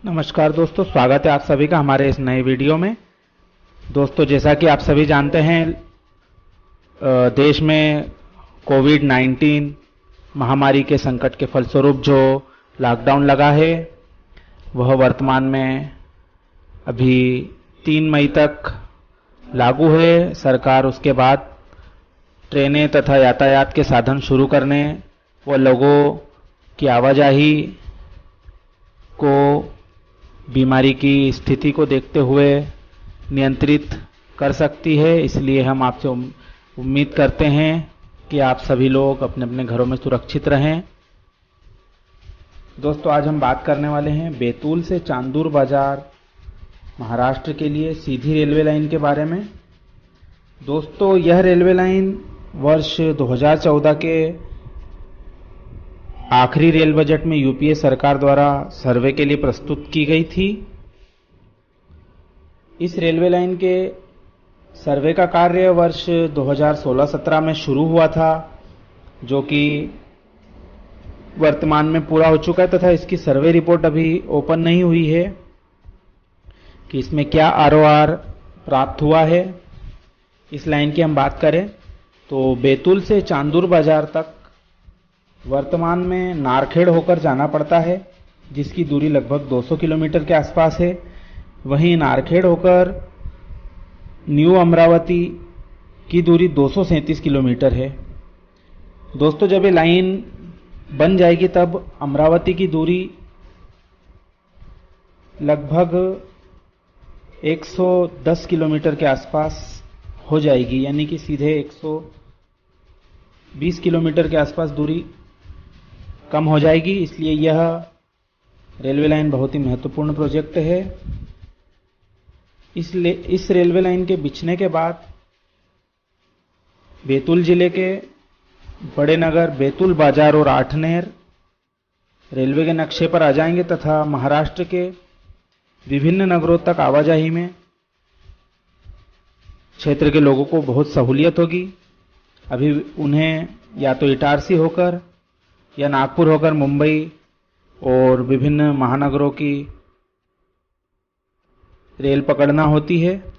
नमस्कार दोस्तों, स्वागत है आप सभी का हमारे इस नए वीडियो में। दोस्तों, जैसा कि आप सभी जानते हैं, देश में कोविड-19 महामारी के संकट के फलस्वरूप जो लॉकडाउन लगा है वह वर्तमान में अभी 3 मई तक लागू है। सरकार उसके बाद ट्रेनें तथा यातायात के साधन शुरू करने व लोगों की आवाजाही को बीमारी की स्थिति को देखते हुए नियंत्रित कर सकती है। इसलिए हम आपसे उम्मीद करते हैं कि आप सभी लोग अपने अपने घरों में सुरक्षित रहें। दोस्तों, आज हम बात करने वाले हैं बैतूल से चांदूर बाजार महाराष्ट्र के लिए सीधी रेलवे लाइन के बारे में। दोस्तों, यह रेलवे लाइन वर्ष 2014 के आखिरी रेल बजट में यूपीए सरकार द्वारा सर्वे के लिए प्रस्तुत की गई थी। इस रेलवे लाइन के सर्वे का कार्य वर्ष 2016-17 में शुरू हुआ था, जो कि वर्तमान में पूरा हो चुका है तथा इसकी सर्वे रिपोर्ट अभी ओपन नहीं हुई है कि इसमें क्या आरओआर प्राप्त हुआ है। इस लाइन की हम बात करें तो बैतूल से चांदूर बाजार तक वर्तमान में नारखेड़ होकर जाना पड़ता है, जिसकी दूरी लगभग 200 किलोमीटर के आसपास है। वहीं नारखेड़ होकर न्यू अमरावती की दूरी 237 किलोमीटर है। दोस्तों, जब ये लाइन बन जाएगी तब अमरावती की दूरी लगभग 110 किलोमीटर के आसपास हो जाएगी, यानी कि सीधे 120 किलोमीटर के आसपास दूरी कम हो जाएगी। इसलिए यह रेलवे लाइन बहुत ही महत्वपूर्ण प्रोजेक्ट है। इसलिए इस रेलवे लाइन के बिछने के बाद बैतूल जिले के बड़े नगर बैतूल बाजार और आठनेर रेलवे के नक्शे पर आ जाएंगे तथा महाराष्ट्र के विभिन्न नगरों तक आवाजाही में क्षेत्र के लोगों को बहुत सहूलियत होगी। अभी उन्हें या तो इटारसी होकर या नागपुर होकर मुंबई और विभिन्न महानगरों की रेल पकड़ना होती है।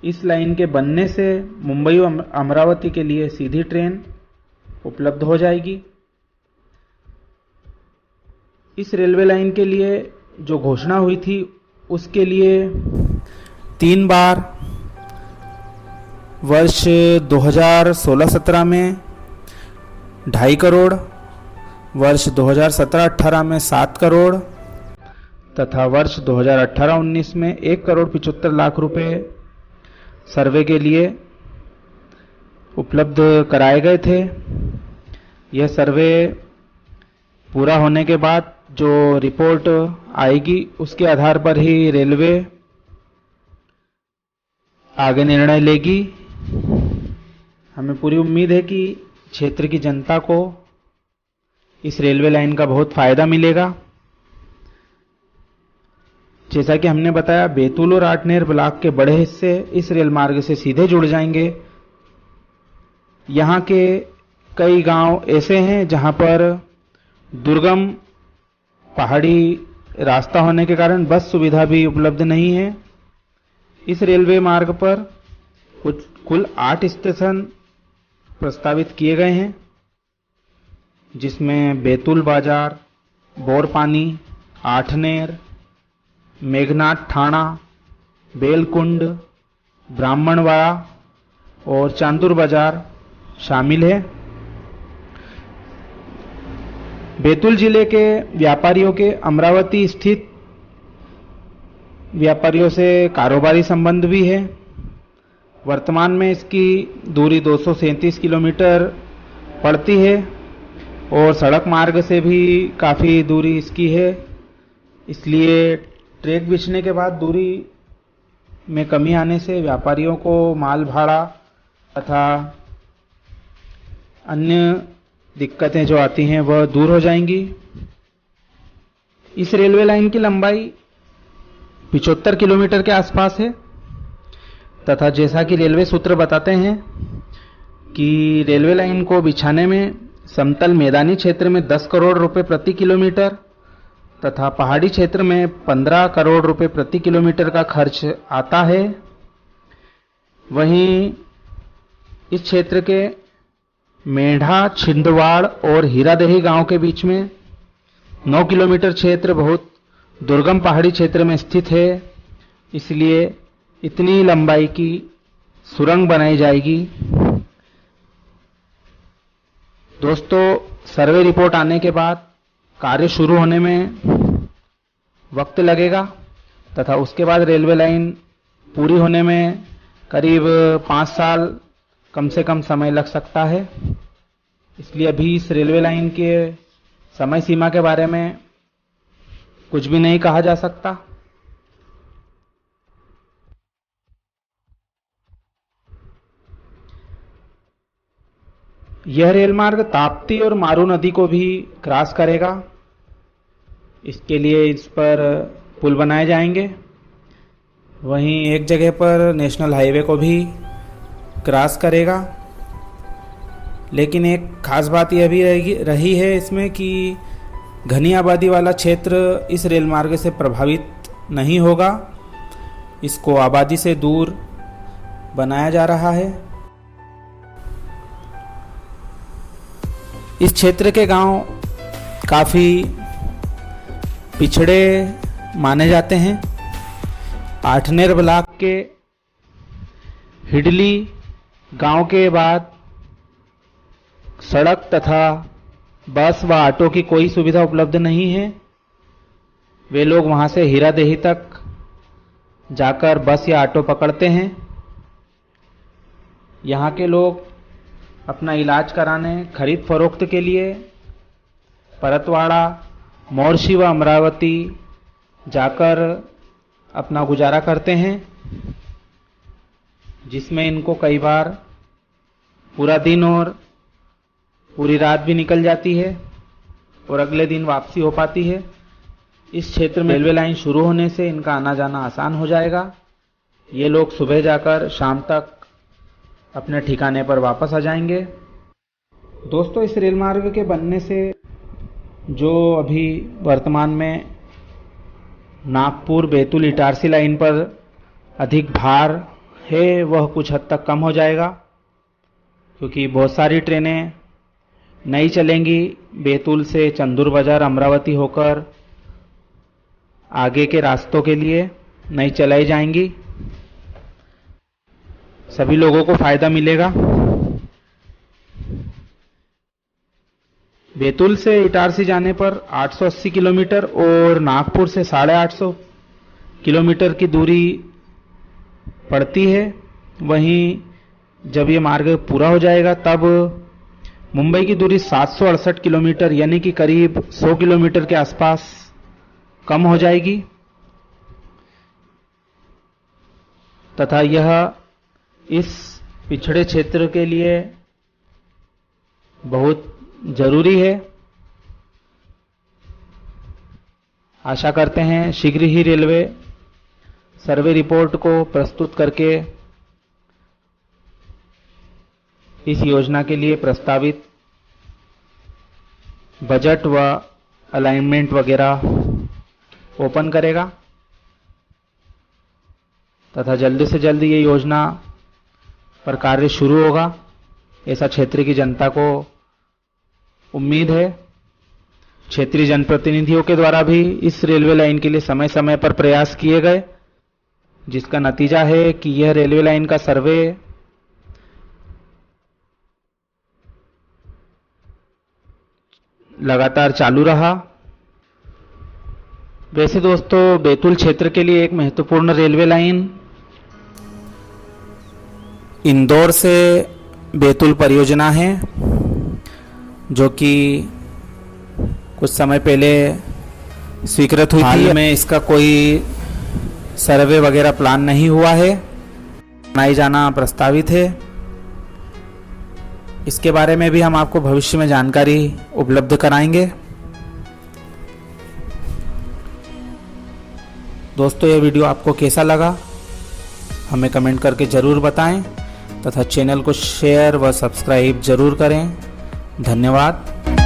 इस लाइन के बनने से मुंबई और अमरावती के लिए सीधी ट्रेन उपलब्ध हो जाएगी। इस रेलवे लाइन के लिए जो घोषणा हुई थी उसके लिए 3 बार वर्ष 2016-17 में 2.5 करोड़, वर्ष 2017-18 में 7 करोड़ तथा वर्ष 2018-19 में 1,75,00,000 रुपए सर्वे के लिए उपलब्ध कराए गए थे। यह सर्वे पूरा होने के बाद जो रिपोर्ट आएगी उसके आधार पर ही रेलवे आगे निर्णय लेगी। हमें पूरी उम्मीद है कि क्षेत्र की जनता को इस रेलवे लाइन का बहुत फायदा मिलेगा। जैसा कि हमने बताया, बैतूल और आठनेर ब्लॉक के बड़े हिस्से इस रेल मार्ग से सीधे जुड़ जाएंगे। यहाँ के कई गांव ऐसे हैं जहां पर दुर्गम पहाड़ी रास्ता होने के कारण बस सुविधा भी उपलब्ध नहीं है। इस रेलवे मार्ग पर कुल 8 स्टेशन प्रस्तावित किए गए हैं, जिसमें बैतूल बाजार, बोरपानी, आठनेर, मेघनाथ ठाणा, बेलकुंड, ब्राह्मणवाड़ा और चांदूर बाजार शामिल है। बैतूल जिले के व्यापारियों के अमरावती स्थित व्यापारियों से कारोबारी संबंध भी है। वर्तमान में इसकी दूरी 237 किलोमीटर पड़ती है और सड़क मार्ग से भी काफ़ी दूरी इसकी है। इसलिए ट्रैक बिछने के बाद दूरी में कमी आने से व्यापारियों को माल भाड़ा तथा अन्य दिक्कतें जो आती हैं वह दूर हो जाएंगी। इस रेलवे लाइन की लंबाई 75 किलोमीटर के आसपास है तथा जैसा कि रेलवे सूत्र बताते हैं कि रेलवे लाइन को बिछाने में समतल मैदानी क्षेत्र में 10 करोड़ रुपए प्रति किलोमीटर तथा पहाड़ी क्षेत्र में 15 करोड़ रुपए प्रति किलोमीटर का खर्च आता है। वहीं इस क्षेत्र के मेढ़ा, छिंदवाड़ और हीरादेही गांव के बीच में 9 किलोमीटर क्षेत्र बहुत दुर्गम पहाड़ी क्षेत्र में स्थित है, इसलिए इतनी लंबाई की सुरंग बनाई जाएगी। दोस्तों, सर्वे रिपोर्ट आने के बाद कार्य शुरू होने में वक्त लगेगा तथा उसके बाद रेलवे लाइन पूरी होने में करीब 5 साल कम से कम समय लग सकता है। इसलिए अभी इस रेलवे लाइन के समय सीमा के बारे में कुछ भी नहीं कहा जा सकता। यह रेल मार्ग ताप्ती और मारू नदी को भी क्रॉस करेगा। इसके लिए इस पर पुल बनाए जाएंगे। वहीं एक जगह पर नेशनल हाईवे को भी क्रॉस करेगा। लेकिन एक खास बात यह भी रही है इसमें कि घनी आबादी वाला क्षेत्र इस रेल मार्ग से प्रभावित नहीं होगा। इसको आबादी से दूर बनाया जा रहा है। इस क्षेत्र के गांव काफ़ी पिछड़े माने जाते हैं। आठनेर ब्लॉक के हिडली गांव के बाद सड़क तथा बस व ऑटो की कोई सुविधा उपलब्ध नहीं है। वे लोग वहां से हीरादेही तक जाकर बस या ऑटो पकड़ते हैं। यहाँ के लोग अपना इलाज कराने, खरीद फरोख्त के लिए परतवाड़ा, मोर्शी व अमरावती जाकर अपना गुजारा करते हैं, जिसमें इनको कई बार पूरा दिन और पूरी रात भी निकल जाती है और अगले दिन वापसी हो पाती है। इस क्षेत्र में रेलवे लाइन शुरू होने से इनका आना जाना आसान हो जाएगा। ये लोग सुबह जाकर शाम तक अपने ठिकाने पर वापस आ जाएंगे। दोस्तों, इस रेल मार्ग के बनने से जो अभी वर्तमान में नागपुर बैतूल इटारसी लाइन पर अधिक भार है वह कुछ हद तक कम हो जाएगा, क्योंकि बहुत सारी ट्रेनें नई चलेंगी। बैतूल से चंदूर बाजार, अमरावती होकर आगे के रास्तों के लिए नई चलाई जाएंगी। सभी लोगों को फायदा मिलेगा। बैतूल से इटारसी जाने पर 880 किलोमीटर और नागपुर से 850 किलोमीटर की दूरी पड़ती है। वहीं जब ये मार्ग पूरा हो जाएगा तब मुंबई की दूरी 768 किलोमीटर यानी कि करीब 100 किलोमीटर के आसपास कम हो जाएगी तथा यह इस पिछड़े क्षेत्र के लिए बहुत जरूरी है। आशा करते हैं शीघ्र ही रेलवे सर्वे रिपोर्ट को प्रस्तुत करके इस योजना के लिए प्रस्तावित बजट व अलाइनमेंट वगैरह ओपन करेगा तथा जल्दी से जल्दी ये योजना पर कार्य शुरू होगा, ऐसा क्षेत्र की जनता को उम्मीद है। क्षेत्रीय जनप्रतिनिधियों के द्वारा भी इस रेलवे लाइन के लिए समय समय पर प्रयास किए गए, जिसका नतीजा है कि यह रेलवे लाइन का सर्वे लगातार चालू रहा। वैसे दोस्तों, बैतूल क्षेत्र के लिए एक महत्वपूर्ण रेलवे लाइन इंदौर से बैतूल परियोजना है, जो कि कुछ समय पहले स्वीकृत हुई थी। हाल में इसका कोई सर्वे वगैरह प्लान नहीं हुआ है, बनाई जाना प्रस्तावित है। इसके बारे में भी हम आपको भविष्य में जानकारी उपलब्ध कराएंगे। दोस्तों, यह वीडियो आपको कैसा लगा हमें कमेंट करके ज़रूर बताएं तथा चैनल को शेयर व सब्सक्राइब जरूर करें। धन्यवाद।